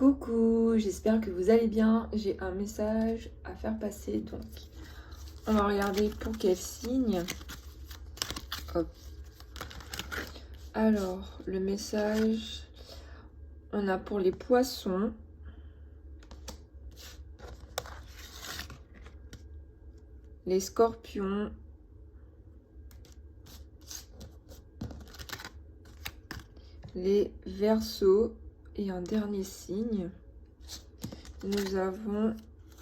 Coucou, j'espère que vous allez bien. J'ai un message à faire passer, donc on va regarder pour quel signe. Hop. Alors, le message, on a pour les poissons, les scorpions, les verseaux et un dernier signe. Nous avons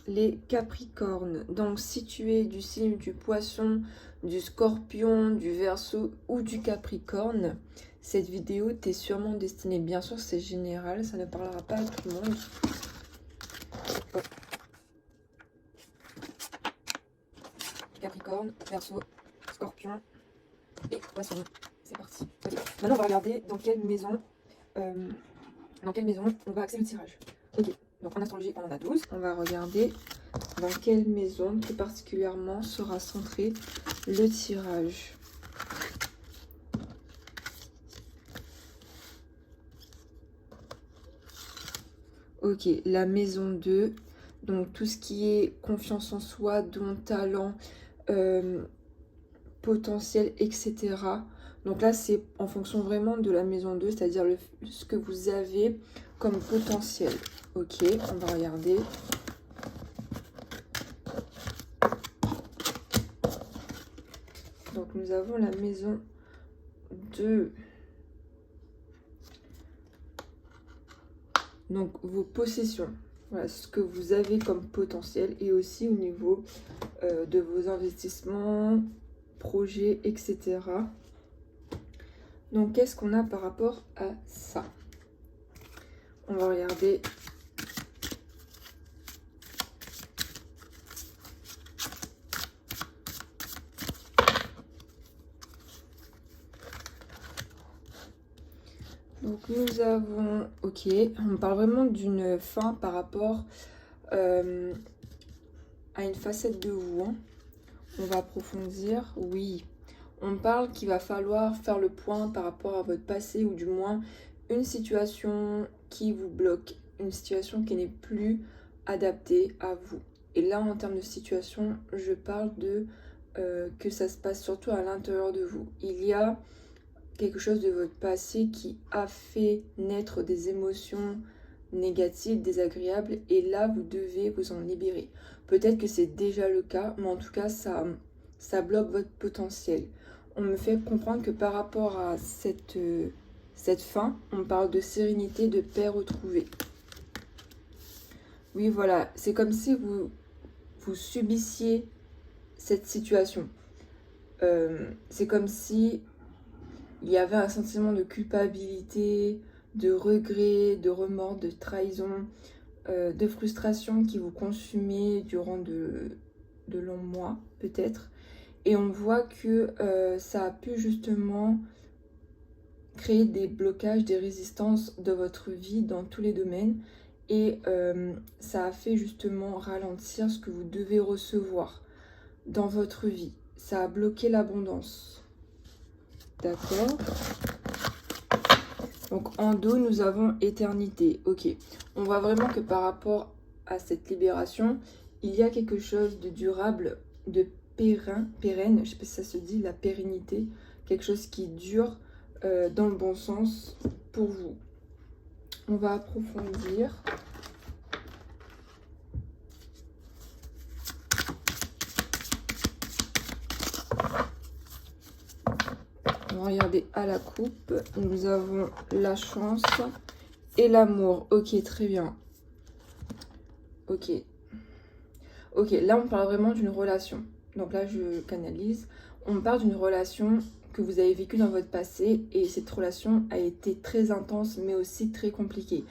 les capricornes. Donc si tu es du signe du poisson, du scorpion, du verseau ou du capricorne, cette vidéo t'est sûrement destinée. Bien sûr, c'est général, ça ne parlera pas à tout le monde. Capricorne, verseau, scorpion et poisson. C'est parti. Okay. Maintenant, on va regarder dans quelle maison on va axer le tirage. Ok, donc en astrologie, on en a 12. On va regarder dans quelle maison plus particulièrement sera centré le tirage. Ok, la maison 2. Donc tout ce qui est confiance en soi, don, talent, potentiel, etc. Donc là, c'est en fonction vraiment de la maison 2, c'est-à-dire ce que vous avez comme potentiel. Ok, on va regarder. Donc nous avons la maison 2. Donc vos possessions. Voilà ce que vous avez comme potentiel et aussi au niveau de vos investissements, projets, etc. Donc qu'est-ce qu'on a par rapport à ça? On va regarder. Donc nous avons, ok, on parle vraiment d'une fin par rapport à une facette de vous. Hein. On va approfondir, oui. On parle qu'il va falloir faire le point par rapport à votre passé ou du moins une situation qui vous bloque, une situation qui n'est plus adaptée à vous. Et là, en termes de situation, je parle de que ça se passe surtout à l'intérieur de vous. Il y a quelque chose de votre passé qui a fait naître des émotions négatives, désagréables, et là, vous devez vous en libérer. Peut-être que c'est déjà le cas, mais en tout cas, ça bloque votre potentiel. On me fait comprendre que par rapport à cette fin, on parle de sérénité, de paix retrouvée. Oui, voilà, c'est comme si vous subissiez cette situation. C'est comme si il y avait un sentiment de culpabilité, de regret, de remords, de trahison, de frustration qui vous consumait durant de longs mois, peut-être. Et on voit que ça a pu justement créer des blocages, des résistances de votre vie dans tous les domaines. Et ça a fait justement ralentir ce que vous devez recevoir dans votre vie. Ça a bloqué l'abondance. D'accord. Donc en dos, nous avons éternité. Ok. On voit vraiment que par rapport à cette libération, il y a quelque chose de durable, de pérenne, je ne sais pas si ça se dit, la pérennité, quelque chose qui dure dans le bon sens pour vous. On va approfondir. On va regarder à la coupe. Nous avons la chance et l'amour. Ok, très bien. Ok. Ok, là on parle vraiment d'une relation. Donc là je canalise. On parle d'une relation que vous avez vécue dans votre passé et cette relation a été très intense mais aussi très compliquée.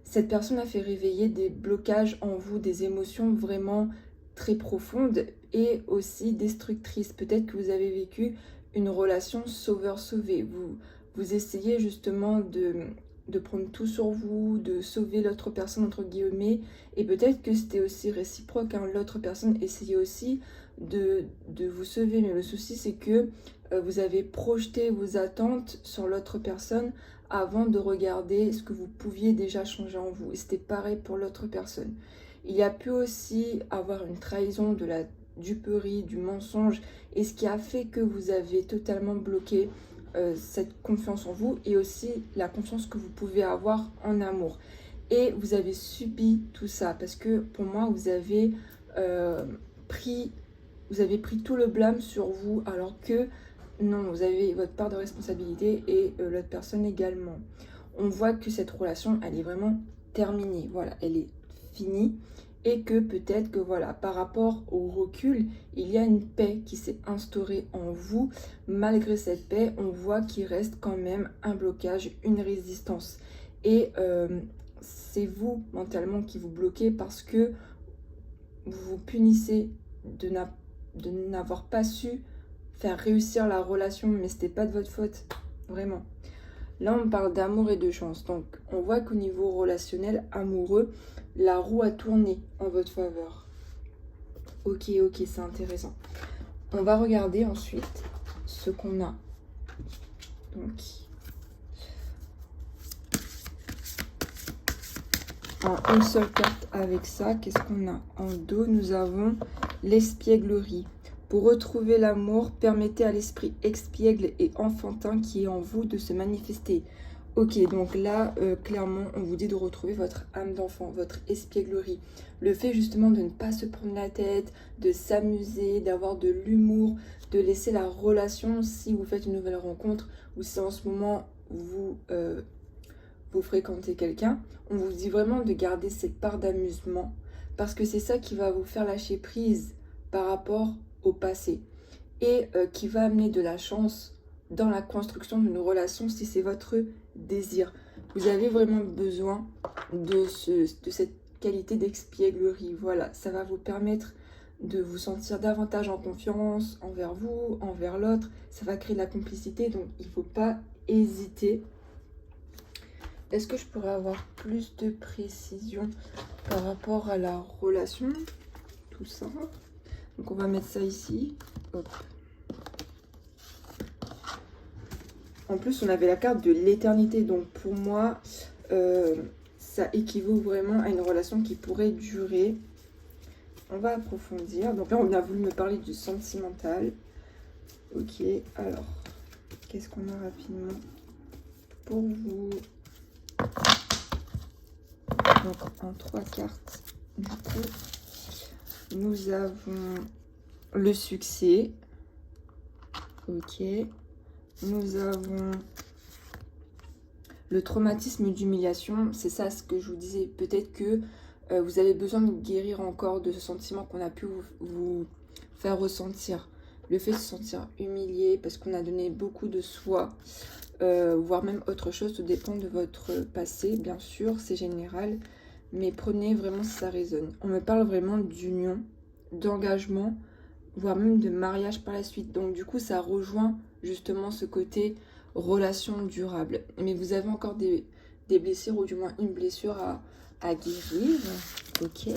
Cette personne a fait réveiller des blocages en vous, des émotions vraiment très profondes et aussi destructrices. Peut-être que vous avez vécu une relation sauveur-sauvé. Vous essayez justement de prendre tout sur vous, de sauver l'autre personne entre guillemets, et peut-être que c'était aussi réciproque, hein. L'autre personne essayait aussi de vous sauver, mais le souci c'est que vous avez projeté vos attentes sur l'autre personne avant de regarder ce que vous pouviez déjà changer en vous. Et c'était pareil pour l'autre personne. Il y a pu aussi avoir une trahison, de la duperie, du mensonge, et ce qui a fait que vous avez totalement bloqué cette confiance en vous et aussi la confiance que vous pouvez avoir en amour. Et vous avez subi tout ça parce que pour moi, vous avez pris tout le blâme sur vous alors que non, vous avez votre part de responsabilité et l'autre personne également. On voit que cette relation, elle est vraiment terminée. Voilà, elle est finie. Et que peut-être que voilà, par rapport au recul, il y a une paix qui s'est instaurée en vous. Malgré cette paix, on voit qu'il reste quand même un blocage, une résistance. Et c'est vous, mentalement, qui vous bloquez parce que vous vous punissez de n'avoir pas su faire réussir la relation, mais c'était pas de votre faute, vraiment. Là, on parle d'amour et de chance. Donc, on voit qu'au niveau relationnel, amoureux, la roue a tourné en votre faveur. Ok, c'est intéressant. On va regarder ensuite ce qu'on a. Donc, en une seule carte avec ça, qu'est-ce qu'on a? En dos, nous avons l'espièglerie. Pour retrouver l'amour, permettez à l'esprit expiègle et enfantin qui est en vous de se manifester. Ok, donc là, clairement, on vous dit de retrouver votre âme d'enfant, votre espièglerie. Le fait justement de ne pas se prendre la tête, de s'amuser, d'avoir de l'humour, de laisser la relation, si vous faites une nouvelle rencontre ou si en ce moment vous fréquentez quelqu'un, on vous dit vraiment de garder cette part d'amusement parce que c'est ça qui va vous faire lâcher prise par rapport au passé et qui va amener de la chance dans la construction d'une relation si c'est votre désir. Vous avez vraiment besoin de cette qualité d'expièglerie. Voilà, ça va vous permettre de vous sentir davantage en confiance envers vous, envers l'autre. Ça va créer de la complicité, donc il ne faut pas hésiter. Est-ce que je pourrais avoir plus de précision par rapport à la relation? Tout ça. Donc on va mettre ça ici. Hop. En plus, on avait la carte de l'éternité. Donc pour moi, ça équivaut vraiment à une relation qui pourrait durer. On va approfondir. Donc là, on a voulu me parler du sentimental. Ok, alors, qu'est-ce qu'on a rapidement pour vous? Donc en 3 cartes, du coup, nous avons le succès. Ok. Nous avons le traumatisme d'humiliation. C'est ça ce que je vous disais. Peut-être que vous avez besoin de guérir encore de ce sentiment qu'on a pu vous faire ressentir. Le fait de se sentir humilié parce qu'on a donné beaucoup de soi, voire même autre chose, tout dépend de votre passé, bien sûr, c'est général. Mais prenez vraiment si ça résonne. On me parle vraiment d'union, d'engagement, voire même de mariage par la suite. Donc du coup, ça rejoint justement ce côté relation durable. Mais vous avez encore des blessures, ou du moins une blessure à guérir. Ok.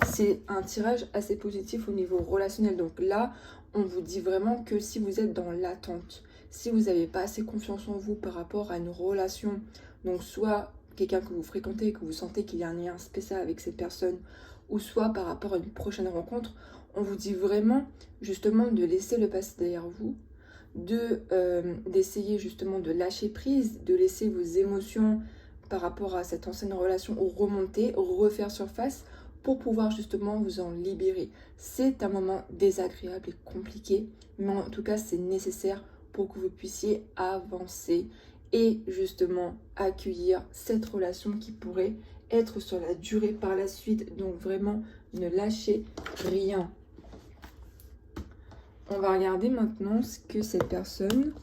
C'est un tirage assez positif au niveau relationnel. Donc là, on vous dit vraiment que si vous êtes dans l'attente, si vous n'avez pas assez confiance en vous par rapport à une relation, donc soit quelqu'un que vous fréquentez, que vous sentez qu'il y a un lien spécial avec cette personne, ou soit par rapport à une prochaine rencontre, on vous dit vraiment justement de laisser le passé derrière vous, d'essayer justement de lâcher prise, de laisser vos émotions par rapport à cette ancienne relation remonter, refaire surface pour pouvoir justement vous en libérer. C'est un moment désagréable et compliqué, mais en tout cas c'est nécessaire pour que vous puissiez avancer et justement accueillir cette relation qui pourrait être sur la durée par la suite. Donc vraiment, ne lâchez rien. On va regarder maintenant ce que cette personne,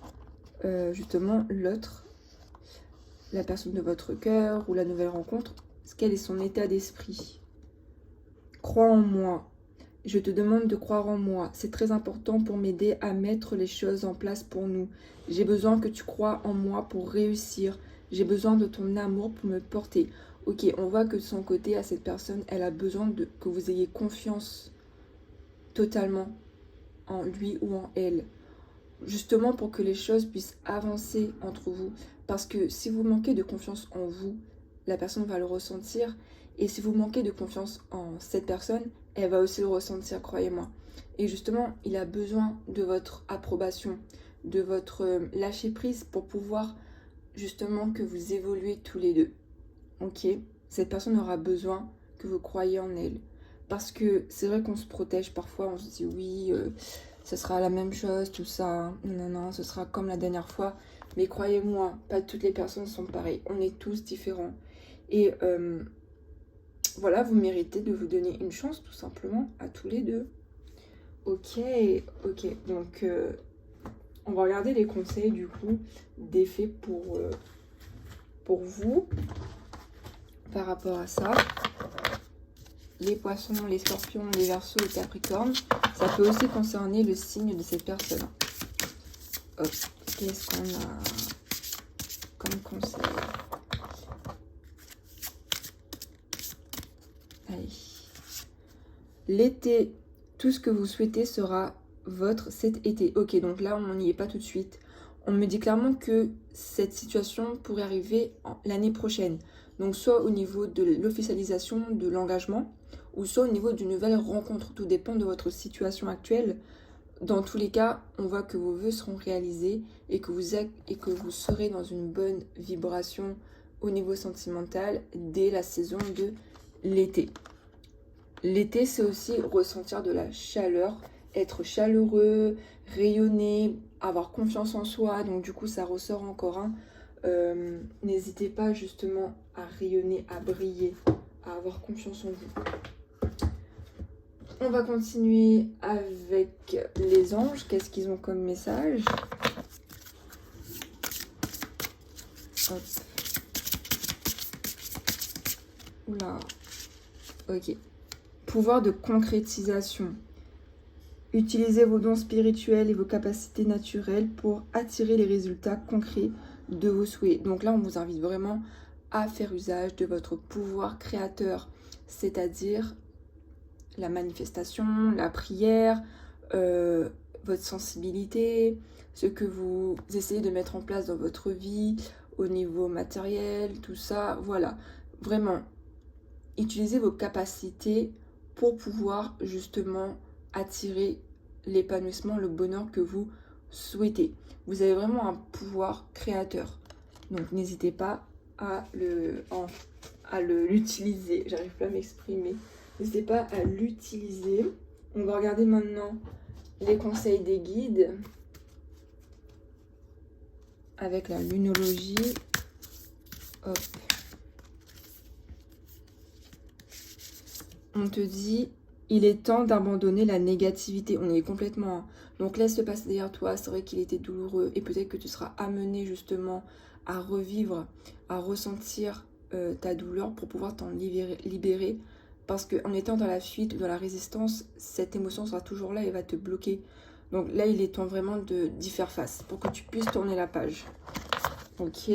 justement l'autre, la personne de votre cœur ou la nouvelle rencontre, quel est son état d'esprit. Crois en moi. Je te demande de croire en moi. C'est très important pour m'aider à mettre les choses en place pour nous. J'ai besoin que tu crois en moi pour réussir. J'ai besoin de ton amour pour me porter. Ok, on voit que de son côté, à cette personne, elle a besoin que vous ayez confiance totalement en lui ou en elle. justement pour que les choses puissent avancer entre vous. Parce que si vous manquez de confiance en vous, la personne va le ressentir. Et si vous manquez de confiance en cette personne, elle va aussi le ressentir, croyez-moi. Et justement, il a besoin de votre approbation, de votre lâcher-prise pour pouvoir justement que vous évoluez tous les deux. Ok? Cette personne aura besoin que vous croyiez en elle. Parce que c'est vrai qu'on se protège parfois, on se dit oui, ce sera la même chose, tout ça. Non, non, ce sera comme la dernière fois. Mais croyez-moi, pas toutes les personnes sont pareilles. On est tous différents. Et voilà, vous méritez de vous donner une chance, tout simplement, à tous les deux. Ok, ok. Donc, on va regarder les conseils, du coup, d'effet pour vous par rapport à ça. Les poissons, les scorpions, les verseaux, les capricornes. Ça peut aussi concerner le signe de cette personne. Hop, qu'est-ce qu'on a comme conseil? Allez. L'été, tout ce que vous souhaitez sera votre cet été. Ok, donc là, on n'y est pas tout de suite. On me dit clairement que cette situation pourrait arriver l'année prochaine. Donc soit au niveau de l'officialisation de l'engagement, ou soit au niveau d'une nouvelle rencontre. Tout dépend de votre situation actuelle. Dans tous les cas, on voit que vos vœux seront réalisés et que vous serez dans une bonne vibration au niveau sentimental dès la saison de l'été. L'été, c'est aussi ressentir de la chaleur, être chaleureux, rayonner, avoir confiance en soi. Donc du coup, ça ressort encore un. N'hésitez pas justement à rayonner, à briller, à avoir confiance en vous. On va continuer avec les anges. Qu'est-ce qu'ils ont comme message? Hop. Oula. Ok. Pouvoir de concrétisation. Utilisez vos dons spirituels et vos capacités naturelles pour attirer les résultats concrets de vos souhaits. Donc là, on vous invite vraiment à faire usage de votre pouvoir créateur, c'est-à-dire la manifestation, la prière, votre sensibilité, ce que vous essayez de mettre en place dans votre vie, au niveau matériel, tout ça. Voilà, vraiment, utilisez vos capacités pour pouvoir justement attirer l'épanouissement, le bonheur que vous souhaitez. Vous avez vraiment un pouvoir créateur. Donc n'hésitez pas à l'utiliser. J'arrive pas à m'exprimer. N'hésitez pas à l'utiliser. On va regarder maintenant les conseils des guides avec la lunologie. Hop. On te dit, il est temps d'abandonner la négativité. On est complètement... Donc laisse-le passer derrière toi. C'est vrai qu'il était douloureux et peut-être que tu seras amené justement à revivre, à ressentir ta douleur pour pouvoir t'en libérer. Parce qu'en étant dans la fuite, dans la résistance, cette émotion sera toujours là et va te bloquer. Donc là, il est temps vraiment d'y faire face pour que tu puisses tourner la page. Ok.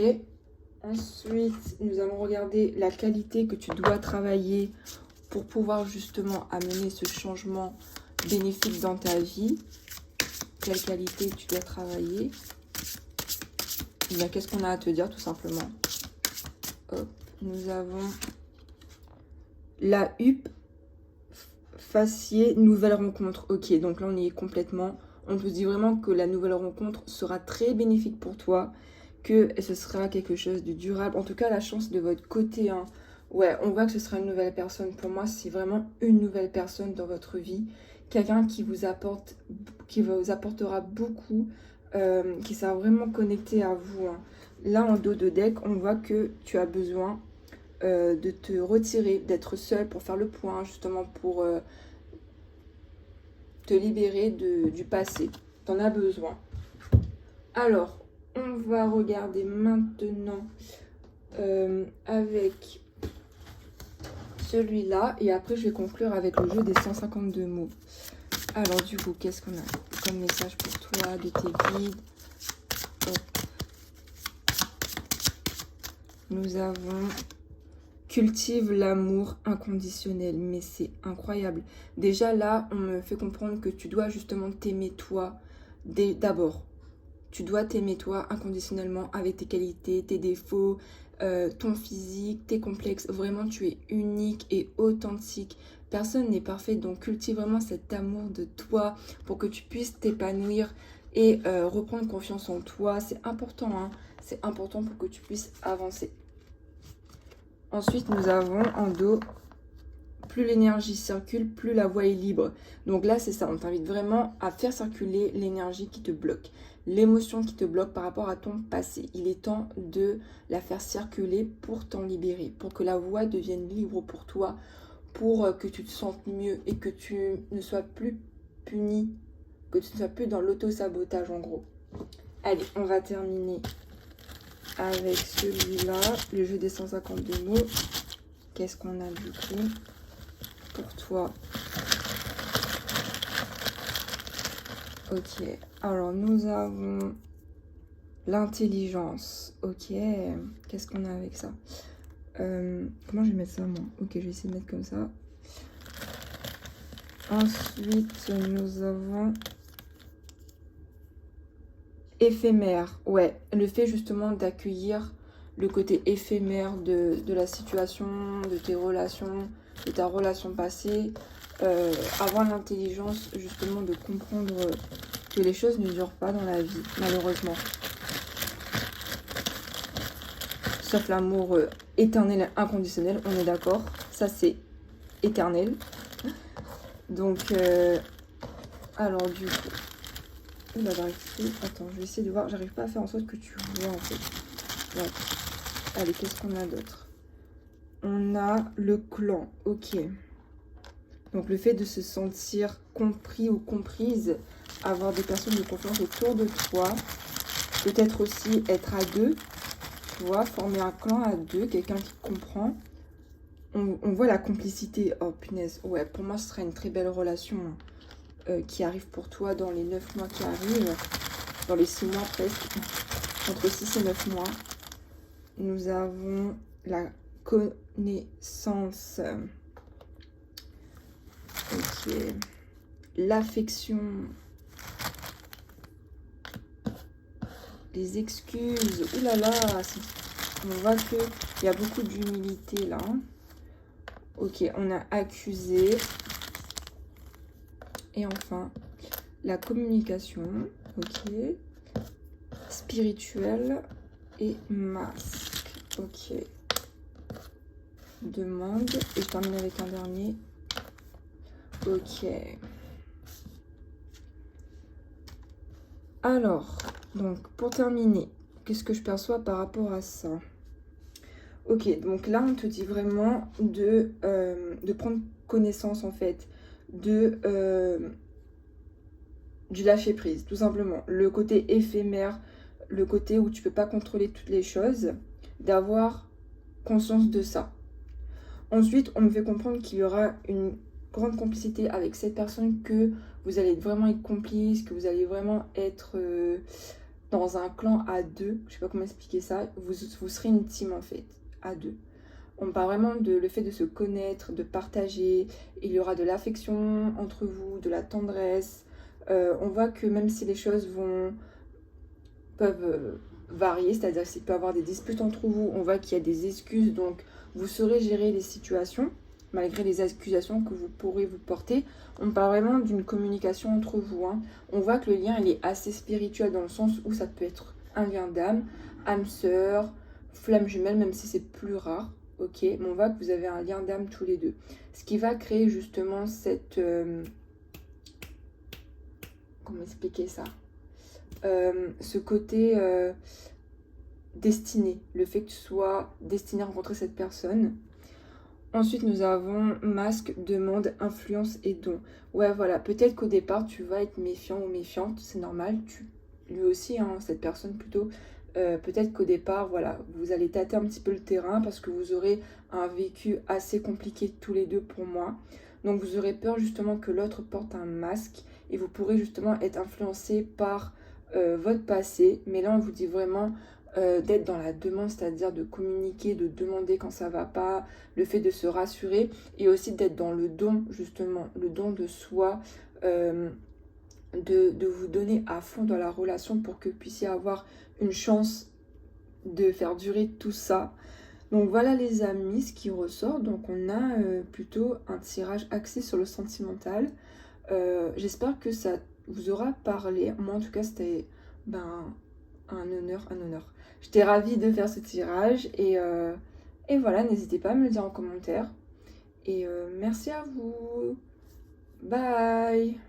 Ensuite, nous allons regarder la qualité que tu dois travailler pour pouvoir justement amener ce changement bénéfique dans ta vie. Quelle qualité tu dois travailler? Qu'est-ce qu'on a à te dire tout simplement? Hop, nous avons la huppe, faciès, nouvelle rencontre. Ok, donc là on y est complètement. On te dit vraiment que la nouvelle rencontre sera très bénéfique pour toi, que ce sera quelque chose de durable. En tout cas, la chance de votre côté, hein. Ouais, on voit que ce sera une nouvelle personne. Pour moi, c'est vraiment une nouvelle personne dans votre vie. Quelqu'un qui vous apportera beaucoup, qui sera vraiment connecté à vous, hein. Là, en dos de deck, on voit que tu as besoin de te retirer, d'être seul pour faire le point, justement pour te libérer du passé. Tu en as besoin. Alors, on va regarder maintenant avec celui-là. Et après, je vais conclure avec le jeu des 152 mots. Alors, du coup, qu'est-ce qu'on a comme message pour toi, de tes guides? Nous avons... Cultive l'amour inconditionnel. Mais c'est incroyable. Déjà, là, on me fait comprendre que tu dois justement t'aimer toi d'abord. tu dois t'aimer toi inconditionnellement avec tes qualités, tes défauts, ton physique, tes complexes. Vraiment, tu es unique et authentique. Personne n'est parfait, donc cultive vraiment cet amour de toi pour que tu puisses t'épanouir et reprendre confiance en toi. C'est important, hein. C'est important pour que tu puisses avancer. Ensuite, nous avons en dos, plus l'énergie circule, plus la voie est libre. Donc là, c'est ça, on t'invite vraiment à faire circuler l'énergie qui te bloque, l'émotion qui te bloque par rapport à ton passé. Il est temps de la faire circuler pour t'en libérer, pour que la voie devienne libre pour toi, pour que tu te sentes mieux et que tu ne sois plus puni, que tu ne sois plus dans l'auto-sabotage en gros. Allez, on va terminer avec celui-là, le jeu des 152 mots. Qu'est-ce qu'on a du coup pour toi? Ok, alors nous avons l'intelligence. Ok, qu'est-ce qu'on a avec ça? Comment je vais mettre ça moi? Ok, je vais essayer de mettre comme ça. Ensuite, nous avons éphémère. Ouais, le fait justement d'accueillir le côté éphémère de la situation, de tes relations, de ta relation passée. Avoir l'intelligence justement de comprendre que les choses ne durent pas dans la vie, malheureusement. Sauf l'amour éternel et inconditionnel, on est d'accord. Ça, c'est éternel. Donc, alors du coup... Oula, j'arrive plus. Attends, je vais essayer de voir. J'arrive pas à faire en sorte que tu vois en fait. Ouais. Allez, qu'est-ce qu'on a d'autre? On a le clan. Ok. Donc le fait de se sentir compris ou comprise, avoir des personnes de confiance autour de toi, peut-être aussi être à deux, tu vois, former un clan à deux, quelqu'un qui comprend. On voit la complicité. Oh punaise, ouais, pour moi ce serait une très belle relation qui arrive pour toi dans les 9 mois qui arrivent, dans les 6 mois presque, entre 6 et 9 mois. Nous avons la connaissance. Ok. L'affection. Les excuses. Ouh là là. On voit qu'il y a beaucoup d'humilité là. Ok, on a accusé. Et enfin, la communication. Ok. Spirituelle et masque. Ok. Demande. Et je termine avec un dernier. Ok. Alors, donc pour terminer, qu'est-ce que je perçois par rapport à ça? Ok, donc là on te dit vraiment de prendre connaissance en fait du lâcher prise, tout simplement. Le côté éphémère, le côté où tu peux pas contrôler toutes les choses, d'avoir conscience de ça. Ensuite, on me fait comprendre qu'il y aura une grande complicité avec cette personne, que vous allez vraiment être complice, que vous allez vraiment être dans un clan à deux. Je sais pas comment expliquer ça. Vous serez une team en fait, à deux. On parle vraiment de le fait de se connaître, de partager. Il y aura de l'affection entre vous, de la tendresse. On voit que même si les choses peuvent varier, c'est-à-dire qu'il peut y avoir des disputes entre vous, on voit qu'il y a des excuses, donc vous saurez gérer les situations, malgré les accusations que vous pourrez vous porter. On parle vraiment d'une communication entre vous, hein. On voit que le lien, il est assez spirituel dans le sens où ça peut être un lien d'âme, âme sœur, flamme jumelle, même si c'est plus rare, ok. Mais on voit que vous avez un lien d'âme tous les deux. Ce qui va créer justement cette... comment expliquer ça? Ce côté destiné, le fait que tu sois destiné à rencontrer cette personne. Ensuite, nous avons masque, demande, influence et don. Ouais, voilà, peut-être qu'au départ, tu vas être méfiant ou méfiante, c'est normal. Lui aussi, hein, cette personne plutôt. Peut-être qu'au départ, voilà, vous allez tâter un petit peu le terrain parce que vous aurez un vécu assez compliqué tous les deux pour moi. Donc, vous aurez peur justement que l'autre porte un masque et vous pourrez justement être influencé par votre passé. Mais là, on vous dit vraiment... d'être dans la demande, c'est-à-dire de communiquer, de demander quand ça va pas, le fait de se rassurer et aussi d'être dans le don, justement, le don de soi, de vous donner à fond dans la relation pour que vous puissiez avoir une chance de faire durer tout ça. Donc voilà les amis, ce qui ressort. Donc on a plutôt un tirage axé sur le sentimental. J'espère que ça vous aura parlé. Moi en tout cas c'était un honneur, un honneur. J'étais ravie de faire ce tirage et voilà, n'hésitez pas à me le dire en commentaire. Et merci à vous. Bye.